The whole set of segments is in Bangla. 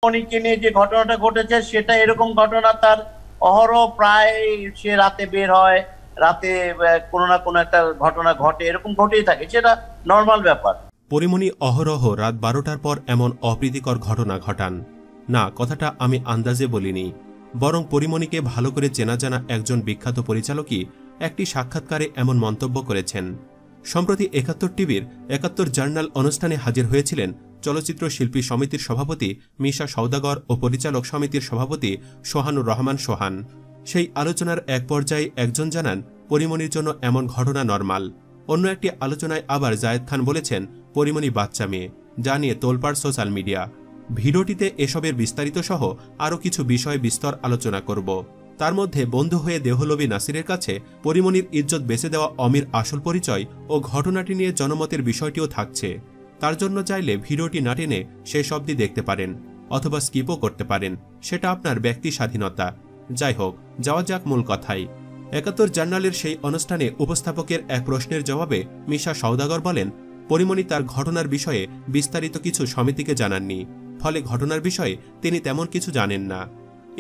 মনিকে নিয়ে যে ঘটনাটা ঘটেছে সেটা এরকম ঘটনা তার অহরহ প্রায় সে রাতে বের হয়, রাতে কোনো না কোনো একটা ঘটনা ঘটে, এরকম ঘটেই থাকে, সেটা নর্মাল ব্যাপার। পরিমণি অহরহ রাত 12টার পর এমন অপ্রীতিকর ঘটনা ঘটান না, কথাটা আমি আন্দাজে বলিনি, বরং পরিমণিকে ভালো করে চেনা জানা একজন বিখ্যাত পরিচালকই একটি সাক্ষাৎকারে এমন মন্তব্য করেছেন। সম্প্রতি ৭১ টিভির ৭১ জার্নাল অনুষ্ঠানে হাজির হয়েছিলেন চলচ্চিত্র শিল্পী সমিতির সভাপতি মিশা সওদাগর ও পরিচালক সমিতির সভাপতি সোহানুর রহমান সোহান। সেই আলোচনার এক পর্যায়ে একজন জানান পরিমণির জন্য এমন ঘটনা নরমাল। অন্য একটি আলোচনায় আবার জায়েদ খান বলেছেন পরিমণি বাচ্চা মেয়ে, যা নিয়ে তোলপাড় সোশ্যাল মিডিয়া। ভিডিওটিতে এসবের বিস্তারিত সহ আরও কিছু বিষয় বিস্তর আলোচনা করব। তার মধ্যে বন্ধু হয়ে দেহলবী নাসিরের কাছে পরিমণির ইজ্জত বেঁচে দেওয়া অমির আসল পরিচয় ও ঘটনাটি নিয়ে জনমতের বিষয়টিও থাকছে। তার জন্য চাইলে ভিডিওটি না টেনে শেষ অবধি দেখতে পারেন অথবা স্কিপও করতে পারেন, সেটা আপনার ব্যক্তি স্বাধীনতা। যাই হোক, যাওয়া যাক মূল কথায়। ৭১ জার্নালের সেই অনুষ্ঠানে উপস্থাপকের এক প্রশ্নের জবাবে মিশা সওদাগর বলেন পরিমণি তার ঘটনার বিষয়ে বিস্তারিত কিছু সমিতিকে জানাননি, ফলে ঘটনার বিষয়ে তিনি তেমন কিছু জানেন না।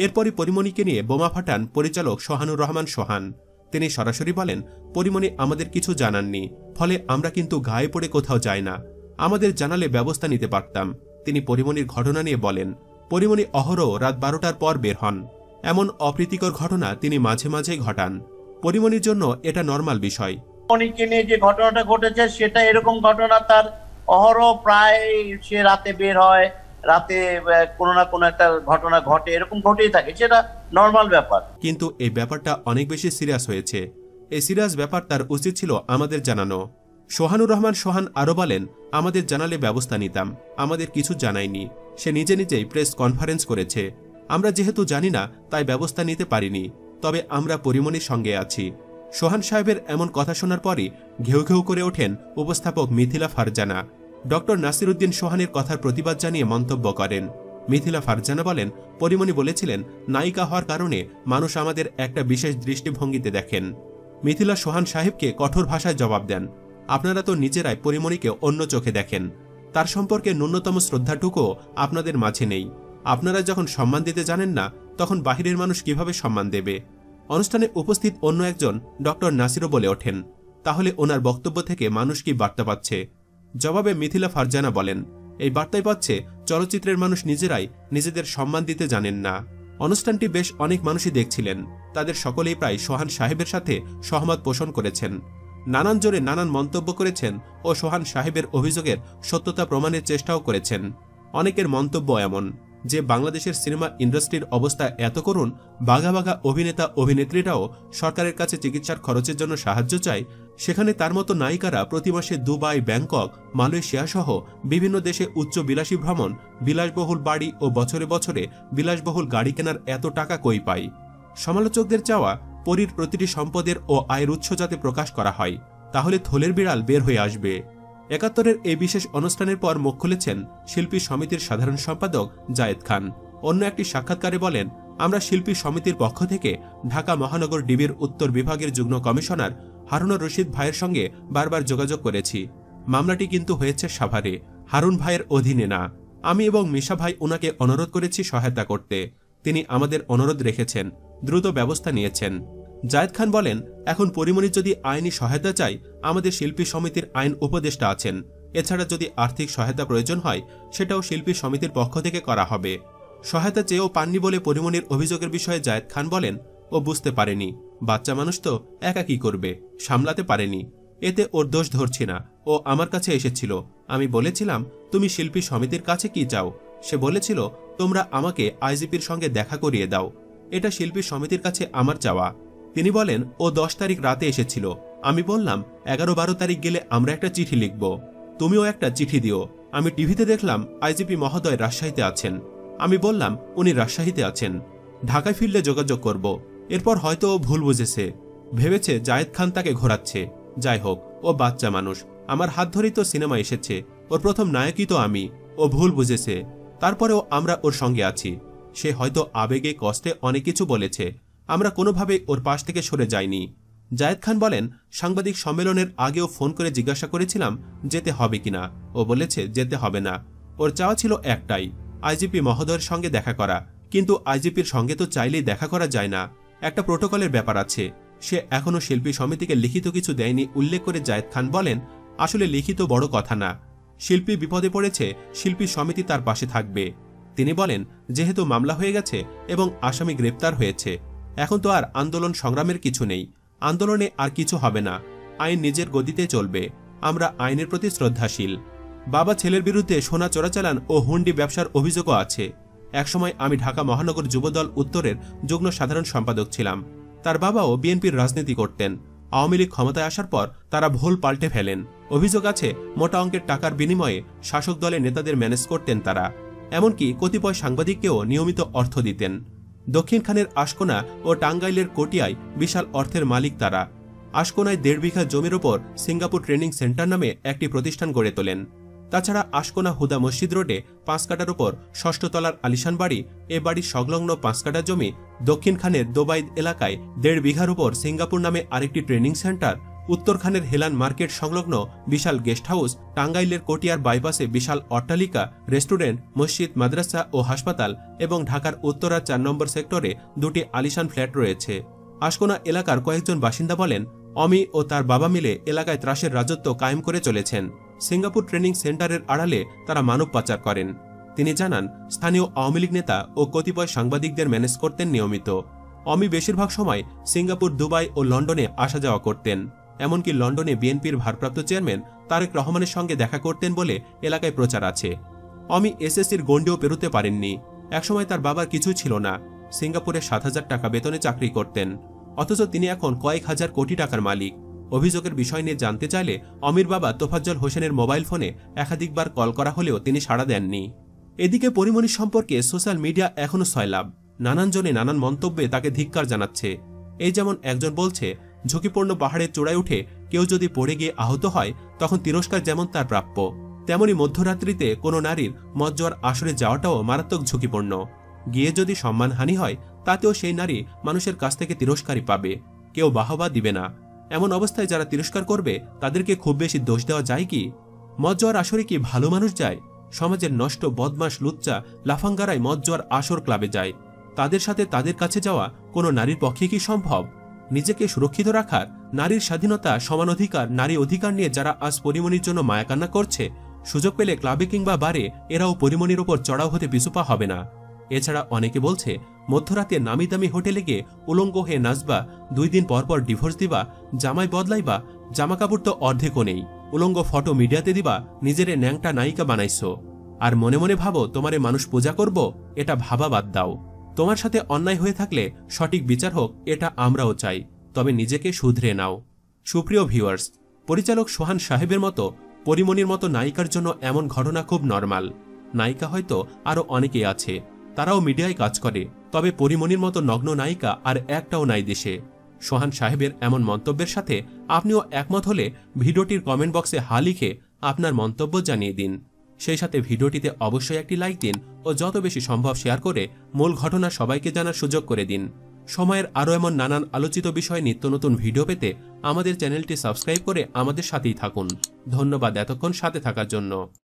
এরপরই পরিমণিকে নিয়ে বোমা ফাটান পরিচালক সোহানুর রহমান সোহান। তিনি সরাসরি বলেন পরিমণি আমাদের কিছু জানাননি, ফলে আমরা কিন্তু গায়ে পড়ে কোথাও যাই না, আমাদের জানালে ব্যবস্থা নিতে পারতাম। তিনি পরিমণির ঘটনা নিয়ে বলেন পরিমণি অহরহ রাত 12টার পর বের হন। এমন অপ্রীতিকর ঘটনা তিনি মাঝে মাঝেই ঘটান। পরিমণির জন্য এটা নরমাল বিষয়। মনিকে নিয়ে যে ঘটনাটা ঘটেছে সেটা এরকম ঘটনা তার অহরহ প্রায় সে রাতে বের হয়, রাতে কোনো না কোনো একটা ঘটনা ঘটে, এরকম ঘটেই থাকে, সেটা নর্মাল ব্যাপার। কিন্তু এই ব্যাপারটা অনেক বেশি সিরিয়াস হয়েছে। এই সিরিয়াস ব্যাপার তার উচিত ছিল আমাদের জানানো। সোহানুর রহমান সোহান আরও বলেন আমাদের জানালে ব্যবস্থা নিতাম, আমাদের কিছু জানায়নি। সে নিজে নিজেই প্রেস কনফারেন্স করেছে। আমরা যেহেতু জানি না তাই ব্যবস্থা নিতে পারিনি, তবে আমরা পরিমণির সঙ্গে আছি। সোহান সাহেবের এমন কথা শোনার পরই ঘেউ ঘেউ করে ওঠেন উপস্থাপক মিথিলা ফারজানা। ডক্টর নাসিরউদ্দিন সোহানের কথার প্রতিবাদ জানিয়ে মন্তব্য করেন। মিথিলা ফারজানা বলেন পরিমণি বলেছিলেন নায়িকা হওয়ার কারণে মানুষ আমাদের একটা বিশেষ দৃষ্টিভঙ্গিতে দেখেন। মিথিলা সোহান সাহেবকে কঠোর ভাষায় জবাব দেন আপনারা তো নিজেরাই পরিমণিকে অন্য চোখে দেখেন, তার সম্পর্কে ন্যূনতম শ্রদ্ধাটুকুও আপনাদের মাঝে নেই। আপনারা যখন সম্মান দিতে জানেন না তখন বাহিরের মানুষ কিভাবে সম্মান দেবে? অনুষ্ঠানে উপস্থিত অন্য একজন ডক্টর নাসিরও বলে ওঠেন তাহলে ওনার বক্তব্য থেকে মানুষ কি বার্তা পাচ্ছে? জবাবে মিথিলা ফারজানা বলেন এই বার্তাই পাচ্ছে চলচ্চিত্রের মানুষ নিজেরাই নিজেদের সম্মান দিতে জানেন না। অনুষ্ঠানটি বেশ অনেক মানুষই দেখছিলেন, তাদের সকলেই প্রায় সোহান সাহেবের সাথে সহমত পোষণ করেছেন, নানান জোরে নানান মন্তব্য করেছেন ও সোহান সাহেবের অভিযোগের সত্যতা প্রমাণের চেষ্টাও করেছেন। অনেকের মন্তব্য এমন যে বাংলাদেশের সিনেমা ইন্ডাস্ট্রির অবস্থা এত করুণ, বাঘা বাঘা অভিনেতা অভিনেত্রীরাও সরকারের কাছে চিকিৎসার খরচের জন্য সাহায্য চায়, সেখানে তার মতো নায়িকারা প্রতি মাসে দুবাই, ব্যাংকক, মালয়েশিয়া সহ বিভিন্ন দেশে উচ্চ বিলাসী ভ্রমণ, বিলাসবহুল বাড়ি ও বছরে বছরে বিলাসবহুল গাড়ি কেনার এত টাকা কই পায়? সমালোচকদের চাওয়া পরীর প্রতিটি সম্পদের ও আয়ের উৎস যাতে প্রকাশ করা হয়, তাহলে থলের বিড়াল বের হয়ে আসবে। ৭১-এর এই বিশেষ অনুষ্ঠানের পর মুখ খুলেছেন শিল্পী সমিতির সাধারণ সম্পাদক জায়েদ খান। অন্য একটি সাক্ষাৎকারে বলেন আমরা শিল্পী সমিতির পক্ষ থেকে ঢাকা মহানগর ডিবির উত্তর বিভাগের যুগ্ম কমিশনার হারুনুর রশিদ ভাইয়ের সঙ্গে বারবার যোগাযোগ করেছি। মামলাটি কিন্তু হয়েছে সাভারে, হারুন ভাইয়ের অধীনে না। আমি এবং মিশা ভাই ওনাকে অনুরোধ করেছি সহায়তা করতে, তিনি আমাদের অনুরোধ রেখেছেন, দ্রুত ব্যবস্থা নিয়েছেন। জায়েদ খান বলেন এখন পরিমণি যদি আইনি সহায়তা চাই, আমাদের শিল্পী সমিতির আইন উপদেষ্টা আছেন। এছাড়া যদি আর্থিক সহায়তা প্রয়োজন হয় সেটাও শিল্পী সমিতির পক্ষ থেকে করা হবে। সহায়তা চেয়েও পাননি বলে পরিমণির অভিযোগের বিষয়ে জায়েদ খান বলেন ও বুঝতে পারেনি, বাচ্চা মানুষ তো একা কি করবে, সামলাতে পারেনি, এতে ওর দোষ ধরছি না। ও আমার কাছে এসেছিল, আমি বলেছিলাম তুমি শিল্পী সমিতির কাছে কি চাও? সে বলেছিল তোমরা আমাকে আইজিপির সঙ্গে দেখা করিয়ে দাও, এটা শিল্পী সমিতির কাছে আমার চাওয়া। তিনি বলেন ও 10 তারিখ রাতে এসেছিল, আমি বললাম 11-12 তারিখ গেলে আমরা একটা চিঠি লিখব, তুমিও একটা চিঠি দিও। আমি টিভিতে দেখলাম আইজিপি মহোদয় রাজশাহীতে আছেন, আমি বললাম উনি রাজশাহীতে আছেন, ঢাকায় ফিরলে যোগাযোগ করব। এরপর হয়তো ও ভুল বুঝেছে, ভেবেছে জায়েদ খান তাকে ঘোরাচ্ছে। যাই হোক, ও বাচ্চা মানুষ, আমার হাত ধরেই তো সিনেমা এসেছে, ওর প্রথম নায়কই তো আমি। ও ভুল বুঝেছে, তারপরেও আমরা ওর সঙ্গে আছি। সে হয়তো আবেগে কষ্টে অনেক কিছু বলেছে, আমরা কোনোভাবেই ওর পাশ থেকে সরে যাইনি। জায়েদ খান বলেন সাংবাদিক সম্মেলনের আগেও ফোন করে জিজ্ঞাসা করেছিলাম যেতে হবে কিনা, ও বলেছে যেতে হবে না, ওর চাওয়া ছিল একটাই আইজিপি মহোদয়ের সঙ্গে দেখা করা, কিন্তু আইজিপির সঙ্গে তো চাইলেই দেখা করা যায় না, একটা প্রোটোকলের ব্যাপার আছে। সে এখনও শিল্পী সমিতিকে লিখিত কিছু দেয়নি উল্লেখ করে জায়েদ খান বলেন, আসলে লিখিত বড় কথা না, শিল্পী বিপদে পড়েছে, শিল্পী সমিতি তার পাশে থাকবে। তিনি বলেন, যেহেতু মামলা হয়ে গেছে এবং আসামি গ্রেপ্তার হয়েছে, এখন তো আর আন্দোলন সংগ্রামের কিছু নেই, আন্দোলনে আর কিছু হবে না, আইন নিজের গতিতে চলবে, আমরা আইনের প্রতি শ্রদ্ধাশীল। বাবা ছেলের বিরুদ্ধে সোনা চোরাচালান ও হুন্ডি ব্যবসার অভিযোগও আছে। একসময় আমি ঢাকা মহানগর যুবদল উত্তরের যুগ্ম সাধারণ সম্পাদক ছিলাম। তার বাবাও বিএনপির রাজনীতি করতেন। আওয়ামী লীগ ক্ষমতায় আসার পর তারা ভুল পাল্টে ফেলেন। অভিযোগ আছে মোটা অঙ্কের টাকার বিনিময়ে শাসক দলের নেতাদের ম্যানেজ করতেন তারা, এমনকি কতিপয় সাংবাদিককেও নিয়মিত অর্থ দিতেন। দক্ষিণ খানের আশকোনা ও টাঙ্গাইলের কটিয়ায় বিশাল অর্থের মালিক তারা। আশকোনায় 1.5 বিঘা জমির ওপর সিঙ্গাপুর ট্রেনিং সেন্টার নামে একটি প্রতিষ্ঠান গড়ে তোলেন। তাছাড়া আশকোনা হুদা মসজিদ রোডে 5 কাঠার ওপর 6ষ্ঠ তলার আলিশান বাড়ি, এ বাড়ির সংলগ্ন 5 কাঠা জমি, দক্ষিণ খানের দোবাইদ এলাকায় 1.5 বিঘার ওপর সিঙ্গাপুর নামে আরেকটি ট্রেনিং সেন্টার, উত্তর খানের হেলান মার্কেট সংলগ্ন বিশাল গেস্ট হাউস, টাঙ্গাইলের কটিয়ার বাইপাসে বিশাল অট্টালিকা, রেস্টুরেন্ট, মসজিদ, মাদ্রাসা ও হাসপাতাল এবং ঢাকার উত্তরা 4 নম্বর সেক্টরে 2টি আলিশান ফ্ল্যাট রয়েছে। আশকোনা এলাকার কয়েকজন বাসিন্দা বলেন, অমি ও তার বাবা মিলে এলাকায় ত্রাসের রাজত্ব কায়েম করে চলেছেন। সিঙ্গাপুর ট্রেনিং সেন্টারের আড়ালে তারা মানব পাচার করেন। তিনি জানান, স্থানীয় আওয়ামী লীগ নেতা ও কতিপয় সাংবাদিকদের ম্যানেজ করতেন নিয়মিত। অমি বেশিরভাগ সময় সিঙ্গাপুর, দুবাই ও লন্ডনে আসা যাওয়া করতেন। এমনকি লন্ডনে বিএনপির ভারপ্রাপ্ত চেয়ারম্যান তারেক রহমানের সঙ্গে দেখা করতেন বলে এলাকায় প্রচার আছে। অমি এসএসসির গণ্ডিও পেরোতে পারেননি। একসময় তার বাবার কিছুই ছিল না, সিঙ্গাপুরে 7,000 টাকা বেতনে চাকরি করতেন, অথচ তিনি এখন কয়েক হাজার কোটি টাকার মালিক। অভিযোগের বিষয় নিয়ে জানতে চাইলে অমির বাবা তোফাজ্জল হোসেনের মোবাইল ফোনে একাধিকবার কল করা হলেও তিনি সাড়া দেননি। এদিকে পরিমণি সম্পর্কে সোশ্যাল মিডিয়া এখনও সয়লাব। নানান জনে নানান মন্তব্যে তাকে ধিক্কার জানাচ্ছে। এই যেমন একজন বলছে, ঝুঁকিপূর্ণ পাহাড়ের চূড়ায় উঠে কেউ যদি পড়ে গিয়ে আহত হয় তখন তিরস্কার যেমন তার প্রাপ্য, তেমনি মধ্যরাত্রিতে কোনো নারীর মদ জোয়ার আসরে যাওয়াটাও মারাত্মক ঝুঁকিপূর্ণ। গিয়ে যদি সম্মানহানি হয় তাতেও সেই নারী মানুষের কাছ থেকে তিরস্কারই পাবে, কেউ বাহবা দিবে না। এমন অবস্থায় যারা তিরস্কার করবে তাদেরকে খুব বেশি দোষ দেওয়া যায় কি? মদ জোয়ার আসরে কি ভালো মানুষ যায়? সমাজের নষ্ট বদমাশ লুচ্চা লাফাঙ্গারাই মদ জোয়ার আসর ক্লাবে যায়। তাদের সাথে তাদের কাছে যাওয়া কোনো নারীর পক্ষে কি সম্ভব? নিজেকে সুরক্ষিত রাখার, নারীর স্বাধীনতা, সমান অধিকার, নারী অধিকার নিয়ে যারা আজ পরিমণির জন্য মায়াকান্না করছে, সুযোগ পেলে ক্লাবে কিংবা বারে এরাও পরিমণির ওপর চড়াও হতে পিছুপা হবে না। এছাড়া অনেকে বলছে, মধ্যরাতে নামি দামি হোটেলে গিয়ে উলঙ্গ হয়ে নাচবা, 2 দিন পর পর ডিভোর্স দিবা, জামাই বদলাইবা, জামাকাপড় তো অর্ধেকও নেই, উলঙ্গ ফটো মিডিয়াতে দিবা, নিজেরে ন্যাংটা নায়িকা বানাইছো, আর মনে মনে ভাবো তোমারে মানুষ পূজা করব। এটা ভাবা বাদ দাও। তোমার সাথে অন্যায় হয়ে থাকলে সঠিক বিচার হোক, এটা আমরাও চাই, তবে নিজেকে শুধরে নাও। সুপ্রিয় ভিউয়ার্স, পরিচালক সোহান সাহেবের মতো, পরিমণির মতো নায়িকার জন্য এমন ঘটনা খুব নরমাল। নায়িকা হয়তো আরও অনেকেই আছে, তারাও মিডিয়ায় কাজ করে, তবে পরিমণির মতো নগ্ন নায়িকা আর একটাও নাই দেশে। সোহান সাহেবের এমন মন্তব্যের সাথে আপনিও একমত হলে ভিডিওটির কমেন্ট বক্সে হা লিখে আপনার মন্তব্য জানিয়ে দিন। সেই সাথে ভিডিওটিতে অবশ্যই একটি লাইক দিন ও যত বেশি সম্ভব শেয়ার করে মূল ঘটনা সবাইকে জানার সুযোগ করে দিন। সময়ের আরও এমন নানান আলোচিত বিষয়ে নিত্য নতুন ভিডিও পেতে আমাদের চ্যানেলটি সাবস্ক্রাইব করে আমাদের সাথেই থাকুন। ধন্যবাদ এতক্ষণ সাথে থাকার জন্য।